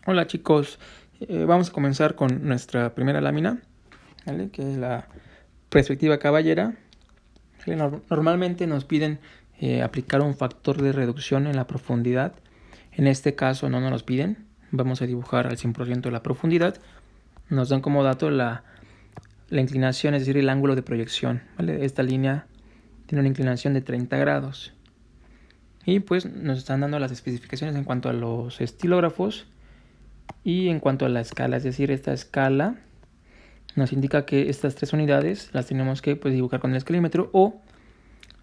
Hola chicos, vamos a comenzar con nuestra primera lámina, ¿vale? Que es la perspectiva caballera. ¿Vale? Normalmente nos piden aplicar un factor de reducción en la profundidad. En este caso no nos los piden, vamos a dibujar al 100% de la profundidad. Nos dan como dato la inclinación, es decir, el ángulo de proyección, ¿vale? Esta línea tiene una inclinación de 30 grados. Y pues nos están dando las especificaciones en cuanto a los estilógrafos y en cuanto a la escala, es decir, esta escala nos indica que estas 3 unidades las tenemos que dibujar con el escalímetro, o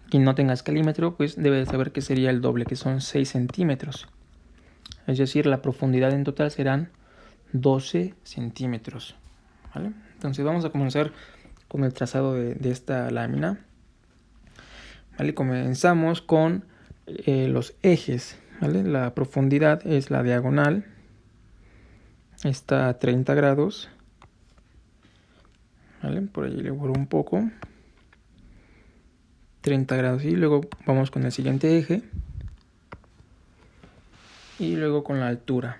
quien no tenga escalímetro pues debe saber que sería el doble, que son 6 centímetros. Es decir, la profundidad en total serán 12 centímetros. ¿Vale? Entonces vamos a comenzar con el trazado de esta lámina. ¿Vale? Comenzamos con los ejes. ¿Vale? La profundidad es la diagonal. Está a 30 grados. ¿Vale? Por allí le borro un poco. 30 grados. Y luego vamos con el siguiente eje. Y luego con la altura.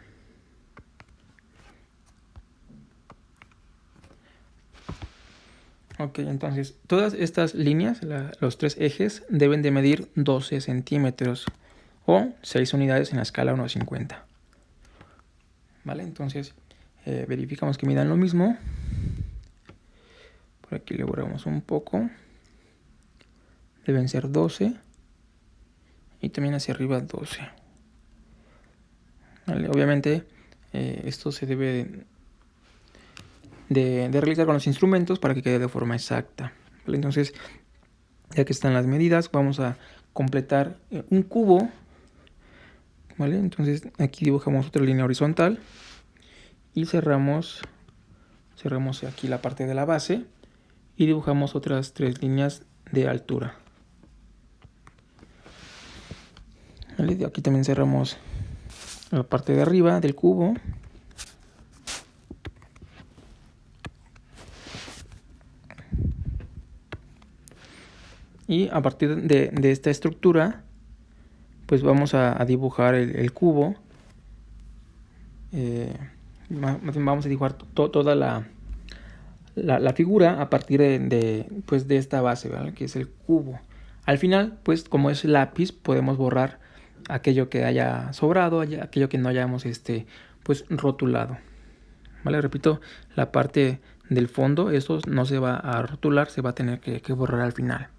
Ok, entonces todas estas líneas, los 3 ejes, deben de medir 12 centímetros o 6 unidades en la escala 1:50. ¿Vale? Entonces verificamos que midan lo mismo. Por aquí le borramos un poco. Deben ser 12. Y también hacia arriba 12. ¿Vale? Obviamente esto se debe de realizar con los instrumentos para que quede de forma exacta. ¿Vale? Entonces, ya que están las medidas, vamos a completar un cubo. ¿Vale? Entonces aquí dibujamos otra línea horizontal y cerramos aquí la parte de la base y dibujamos otras 3 líneas de altura. ¿Vale? Aquí también cerramos la parte de arriba del cubo. Y a partir de esta estructura, pues vamos a dibujar el cubo. Vamos a dibujar toda la figura a partir de esta base, ¿vale? Que es el cubo. Al final, pues como es lápiz, podemos borrar aquello que haya sobrado, aquello que no hayamos pues rotulado. ¿Vale? Repito, la parte del fondo, esto no se va a rotular, se va a tener que borrar al final.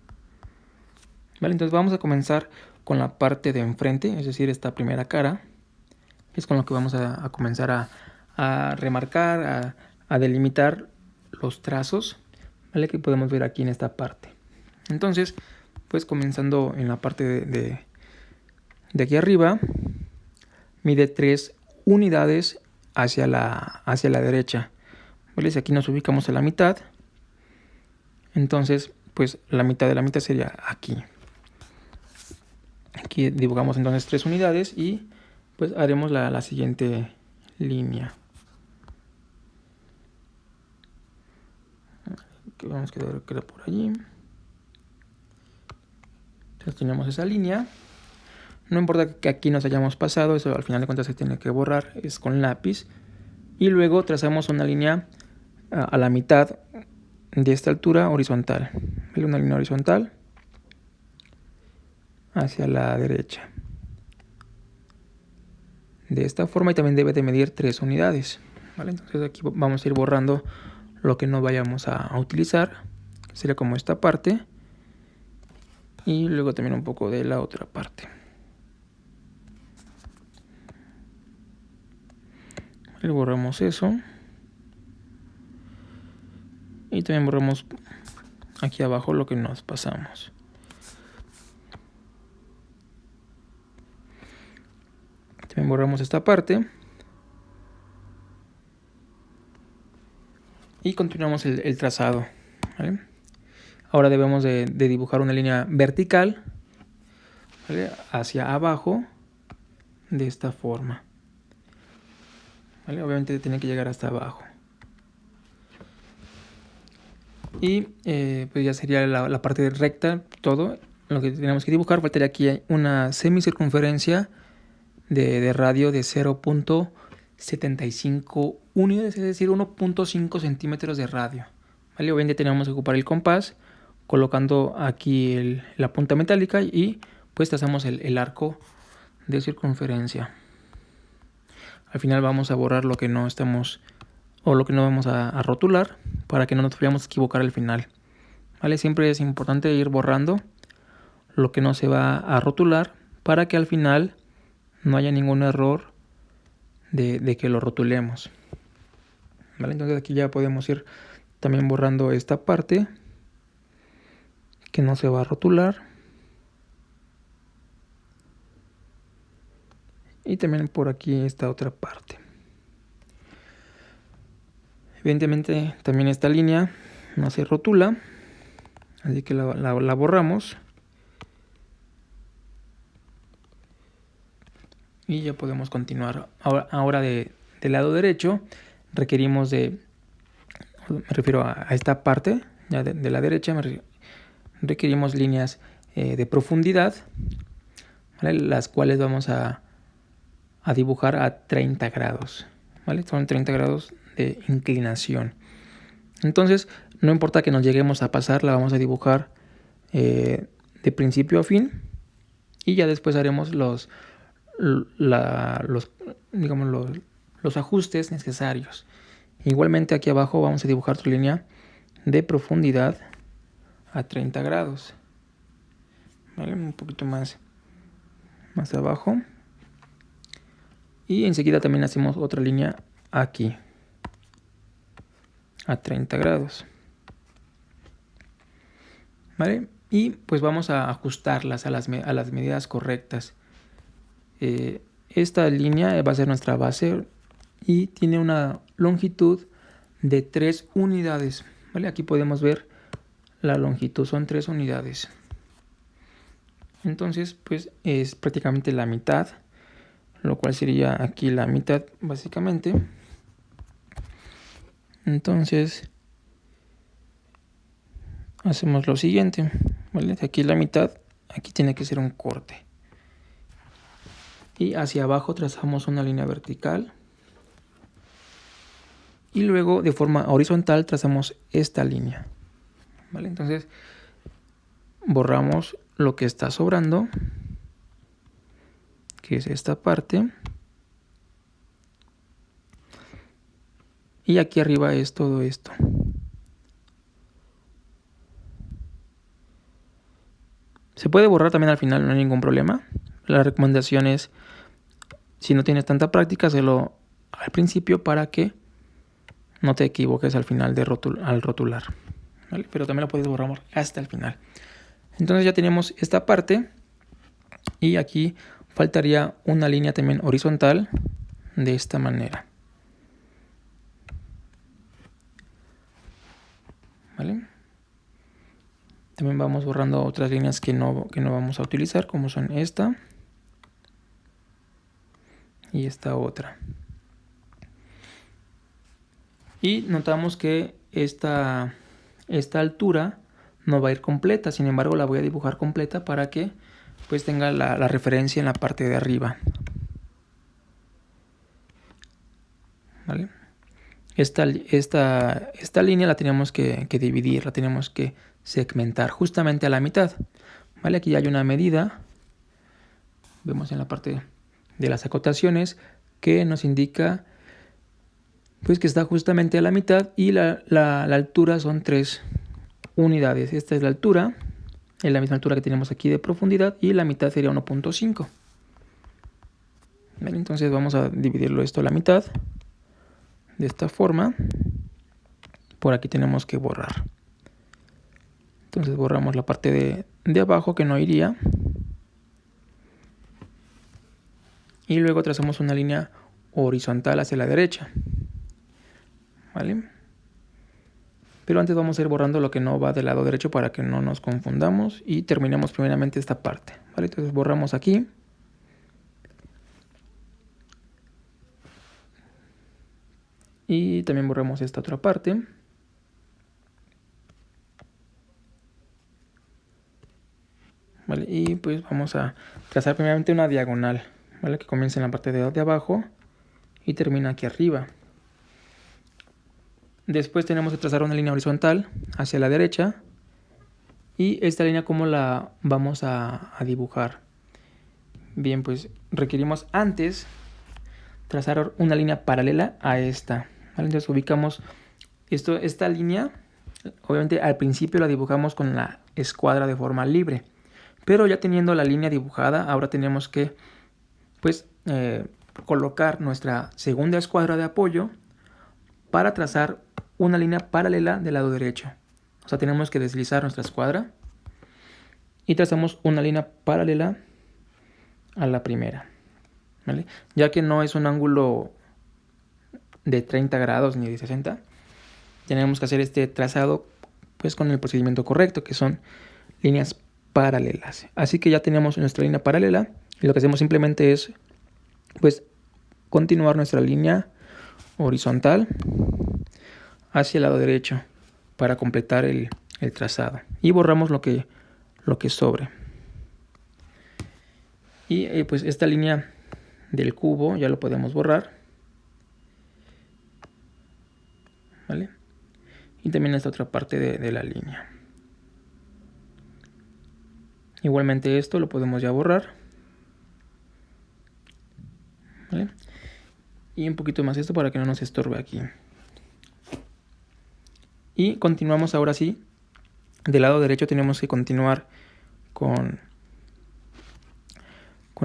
¿Vale? Entonces vamos a comenzar con la parte de enfrente, es decir, esta primera cara. Es con lo que vamos a comenzar a remarcar, a delimitar los trazos, ¿vale? Que podemos ver aquí en esta parte. Entonces, pues comenzando en la parte de aquí arriba, mide 3 unidades hacia la derecha. ¿Vale? Si aquí nos ubicamos a la mitad, entonces pues la mitad de la mitad sería aquí. Aquí dibujamos entonces 3 unidades y pues haremos la siguiente línea. Que vamos a quedar por allí. Entonces tenemos esa línea. No importa que aquí nos hayamos pasado, eso al final de cuentas se tiene que borrar, es con lápiz. Y luego trazamos una línea a la mitad de esta altura horizontal. ¿Vale? Una línea horizontal hacia la derecha. De esta forma, y también debe de medir 3 unidades. ¿Vale? Entonces aquí vamos a ir borrando lo que no vayamos a utilizar. Sería como esta parte. Y luego también un poco de la otra parte. ¿Vale? Borramos eso. Y también borramos aquí abajo lo que nos pasamos. También borramos esta parte. Y continuamos el trazado. ¿Vale? Ahora debemos de dibujar una línea vertical, ¿vale? Hacia abajo de esta forma. ¿Vale? Obviamente tiene que llegar hasta abajo. Y pues ya sería la parte recta, todo lo que tenemos que dibujar. Faltaría aquí una semicircunferencia de radio de 0.5 75 unidades, es decir, 1.5 centímetros de radio. ¿Vale? Obviamente tenemos que ocupar el compás, colocando aquí la punta metálica y pues trazamos el arco de circunferencia. Al final vamos a borrar lo que no estamos o lo que no vamos a rotular para que no nos vayamos a equivocar al final. ¿Vale? Siempre es importante ir borrando lo que no se va a rotular para que al final no haya ningún error de que lo rotulemos. ¿Vale? Entonces aquí ya podemos ir también borrando esta parte que no se va a rotular. Y también por aquí esta otra parte. Evidentemente también esta línea no se rotula, así que la borramos. Y ya podemos continuar. Ahora del lado derecho requerimos me refiero a esta parte, ya de la derecha, requerimos líneas de profundidad, ¿vale? Las cuales vamos a dibujar a 30 grados, ¿vale? Son 30 grados de inclinación. Entonces, no importa que nos lleguemos a pasar, la vamos a dibujar de principio a fin y ya después haremos los ajustes necesarios. Igualmente aquí abajo vamos a dibujar otra línea de profundidad a 30 grados. ¿Vale? Un poquito más abajo. Y enseguida también hacemos otra línea aquí a 30 grados. ¿Vale? Y pues vamos a ajustarlas a las medidas correctas. Esta línea va a ser nuestra base y tiene una longitud de 3 unidades. ¿Vale? Aquí podemos ver la longitud, son 3 unidades. Entonces, pues es prácticamente la mitad, lo cual sería aquí la mitad básicamente. Entonces, hacemos lo siguiente, ¿vale? Aquí la mitad, aquí tiene que ser un corte. Y hacia abajo trazamos una línea vertical. Y luego de forma horizontal trazamos esta línea. ¿Vale? Entonces borramos lo que está sobrando, que es esta parte. Y aquí arriba es todo esto. Se puede borrar también al final, no hay ningún problema. La recomendación es, si no tienes tanta práctica, hazlo al principio para que no te equivoques al final al rotular. ¿Vale? Pero también lo puedes borrar hasta el final. Entonces ya tenemos esta parte y aquí faltaría una línea también horizontal de esta manera. ¿Vale? También vamos borrando otras líneas que no vamos a utilizar, como son esta y esta otra. Y notamos que esta altura no va a ir completa, sin embargo la voy a dibujar completa para que pues tenga la referencia en la parte de arriba. ¿Vale? Esta línea la tenemos que dividir, la tenemos que segmentar justamente a la mitad. ¿Vale? Aquí ya hay una medida, vemos en la parte de las acotaciones, que nos indica pues que está justamente a la mitad y la altura son 3 unidades. Esta es la altura, es la misma altura que tenemos aquí de profundidad y la mitad sería 1.5. ¿Vale? Entonces vamos a dividirlo esto a la mitad de esta forma. Por aquí tenemos que borrar. Entonces borramos la parte de abajo que no iría. Y luego trazamos una línea horizontal hacia la derecha. ¿Vale? Pero antes vamos a ir borrando lo que no va del lado derecho para que no nos confundamos y terminemos primeramente esta parte. ¿Vale? Entonces borramos aquí. Y también borramos esta otra parte. ¿Vale? Y pues vamos a trazar primeramente una diagonal, ¿vale? Que comience en la parte de abajo y termina aquí arriba. Después tenemos que trazar una línea horizontal hacia la derecha. Y esta línea, ¿cómo la vamos a dibujar? Bien, pues requerimos antes trazar una línea paralela a esta, ¿vale? Entonces ubicamos esta línea. Obviamente al principio la dibujamos con la escuadra de forma libre, pero ya teniendo la línea dibujada, ahora tenemos que pues colocar nuestra segunda escuadra de apoyo para trazar una línea paralela del lado derecho. O sea, tenemos que deslizar nuestra escuadra y trazamos una línea paralela a la primera, ¿vale? Ya que no es un ángulo de 30 grados ni de 60, tenemos que hacer este trazado pues con el procedimiento correcto, que son líneas paralelas. Así que ya tenemos nuestra línea paralela y lo que hacemos simplemente es pues continuar nuestra línea horizontal hacia el lado derecho para completar el trazado y borramos lo que sobre. Y pues esta línea del cubo ya lo podemos borrar, ¿vale? Y también esta otra parte de la línea. Igualmente esto lo podemos ya borrar, ¿vale? Y un poquito más esto para que no nos estorbe aquí. Y continuamos ahora sí. Del lado derecho tenemos que continuar con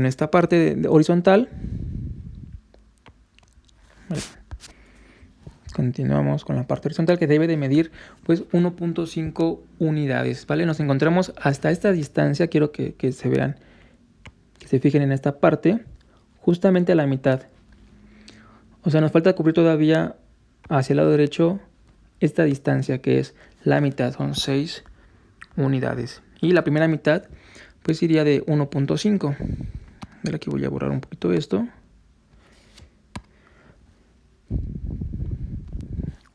esta parte horizontal. ¿Vale? Continuamos con la parte horizontal que debe de medir pues 1.5 unidades, ¿vale? Nos encontramos hasta esta distancia, quiero que se vean, que se fijen en esta parte, justamente a la mitad. O sea, nos falta cubrir todavía hacia el lado derecho esta distancia que es la mitad, son 6 unidades. Y la primera mitad pues iría de 1.5. Aquí voy a borrar un poquito esto.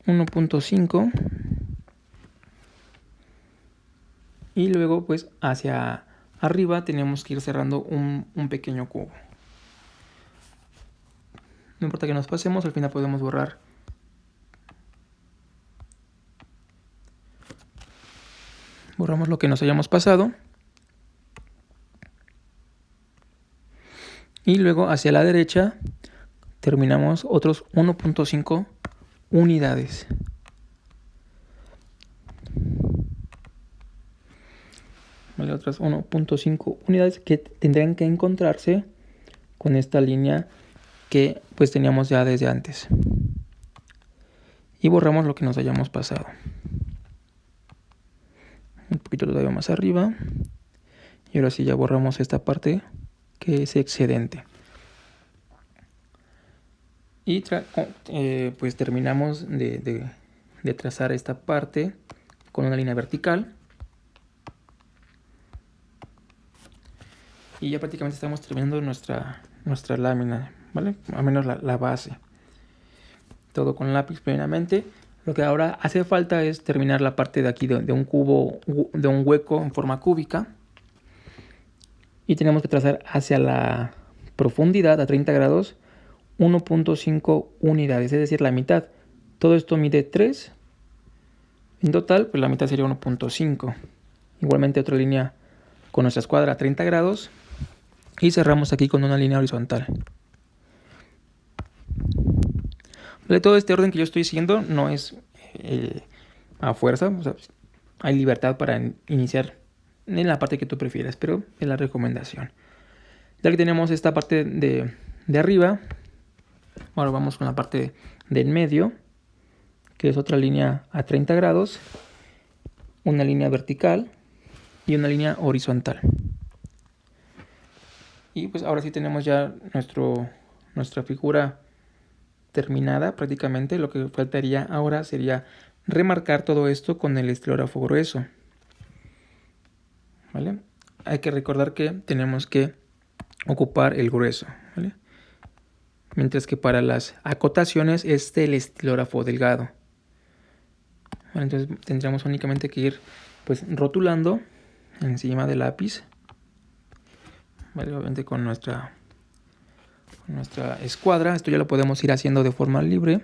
1.5 y luego pues hacia arriba tenemos que ir cerrando un pequeño cubo. No importa que nos pasemos, al final podemos borrar. Borramos lo que nos hayamos pasado. Y luego hacia la derecha terminamos otros 1.5 unidades. Vale, otras 1.5 unidades que tendrán que encontrarse con esta línea que pues teníamos ya desde antes. Y borramos lo que nos hayamos pasado. Un poquito todavía más arriba. Y ahora sí ya borramos esta parte que es excedente. Y pues terminamos de trazar esta parte con una línea vertical. Y ya prácticamente estamos terminando nuestra lámina, ¿vale? Al menos la base. Todo con lápiz plenamente. Lo que ahora hace falta es terminar la parte de aquí de un cubo, de un hueco en forma cúbica. Y tenemos que trazar hacia la profundidad a 30 grados 1.5 unidades, es decir, la mitad. Todo esto mide 3. En total, pues la mitad sería 1.5. Igualmente otra línea con nuestra escuadra a 30 grados. Y cerramos aquí con una línea horizontal. De todo este orden que yo estoy siguiendo no es a fuerza. O sea, hay libertad para iniciar en la parte que tú prefieras, pero es la recomendación. Ya que tenemos esta parte de arriba, ahora vamos con la parte del medio, que es otra línea a 30 grados, una línea vertical y una línea horizontal. Y pues ahora sí tenemos ya nuestra figura terminada prácticamente. Lo que faltaría ahora sería remarcar todo esto con el estilógrafo grueso, ¿vale? Hay que recordar que tenemos que ocupar el grueso, ¿vale? Mientras que para las acotaciones es el estilógrafo delgado. Bueno, entonces tendríamos únicamente que ir pues rotulando encima del lápiz, ¿vale? Obviamente con nuestra nuestra escuadra. Esto ya lo podemos ir haciendo de forma libre.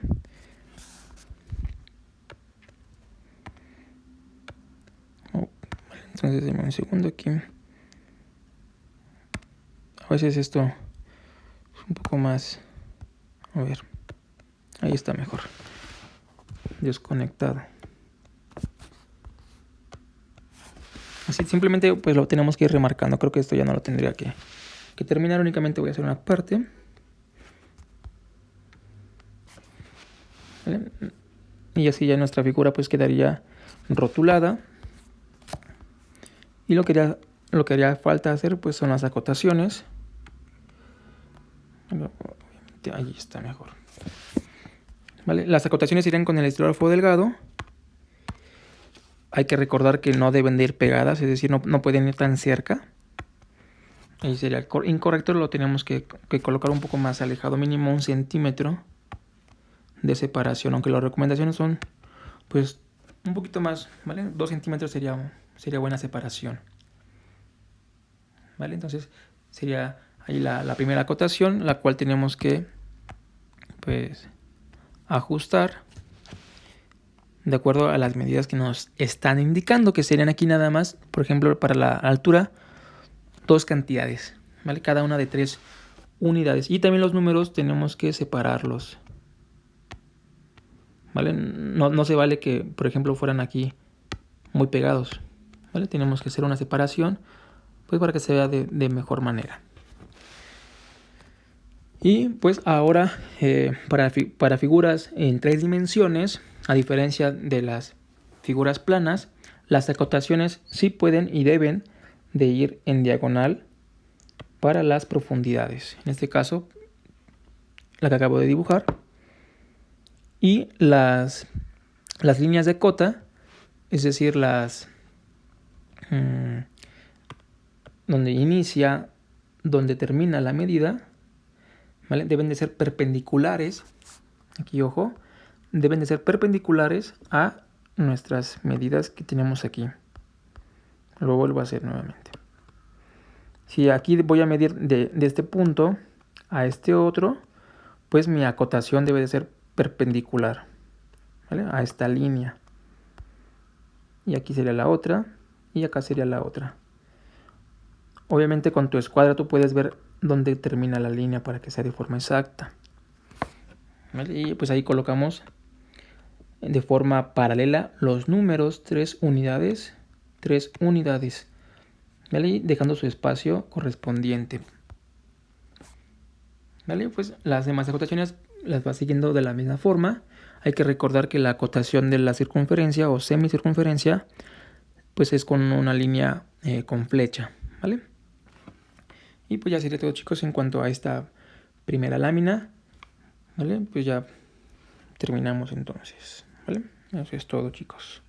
Entonces, déjame un segundo aquí. A veces esto es un poco más... A ver, ahí está mejor. Desconectado. Así simplemente pues lo tenemos que ir remarcando. Creo que esto ya no lo tendría que terminar. Únicamente voy a hacer una parte. ¿Vale? Y así ya nuestra figura pues quedaría rotulada. Y lo que haría falta hacer pues son las acotaciones. Obviamente ahí está mejor. ¿Vale? Las acotaciones irán con el estilógrafo delgado. Hay que recordar que no deben de ir pegadas, es decir, no pueden ir tan cerca. Ahí sería incorrecto, lo tenemos que colocar un poco más alejado, mínimo 1 centímetro de separación, aunque las recomendaciones son pues un poquito más, ¿vale? 2 centímetros sería buena separación. ¿Vale? Entonces sería ahí la primera acotación, la cual tenemos que pues ajustar de acuerdo a las medidas que nos están indicando, que serían aquí nada más, por ejemplo, para la altura, 2 cantidades, ¿vale? Cada una de 3 unidades. Y también los números tenemos que separarlos, ¿vale? No se vale que, por ejemplo, fueran aquí muy pegados, ¿vale? Tenemos que hacer una separación, pues para que se vea de mejor manera. Y pues ahora, para figuras en 3 dimensiones, a diferencia de las figuras planas, las acotaciones sí pueden y deben de ir en diagonal para las profundidades. En este caso, la que acabo de dibujar. Y las líneas de cota, es decir, donde inicia, donde termina la medida, ¿vale? Deben de ser perpendiculares. Aquí, ojo. Deben de ser perpendiculares a nuestras medidas que tenemos aquí. Lo vuelvo a hacer nuevamente. Si aquí voy a medir de este punto a este otro, pues mi acotación debe de ser perpendicular, ¿vale? A esta línea. Y aquí sería la otra, y acá sería la otra. Obviamente con tu escuadra tú puedes ver dónde termina la línea para que sea de forma exacta, ¿vale? Y pues ahí colocamos de forma paralela los números 3 unidades, 3 unidades, ¿vale? Y dejando su espacio correspondiente, ¿vale? Pues las demás acotaciones las va siguiendo de la misma forma. Hay que recordar que la acotación de la circunferencia o semicircunferencia pues es con una línea con flecha, ¿vale? Y pues ya sería todo, chicos, en cuanto a esta primera lámina, ¿vale? Pues ya terminamos entonces, ¿vale? Eso es todo, chicos.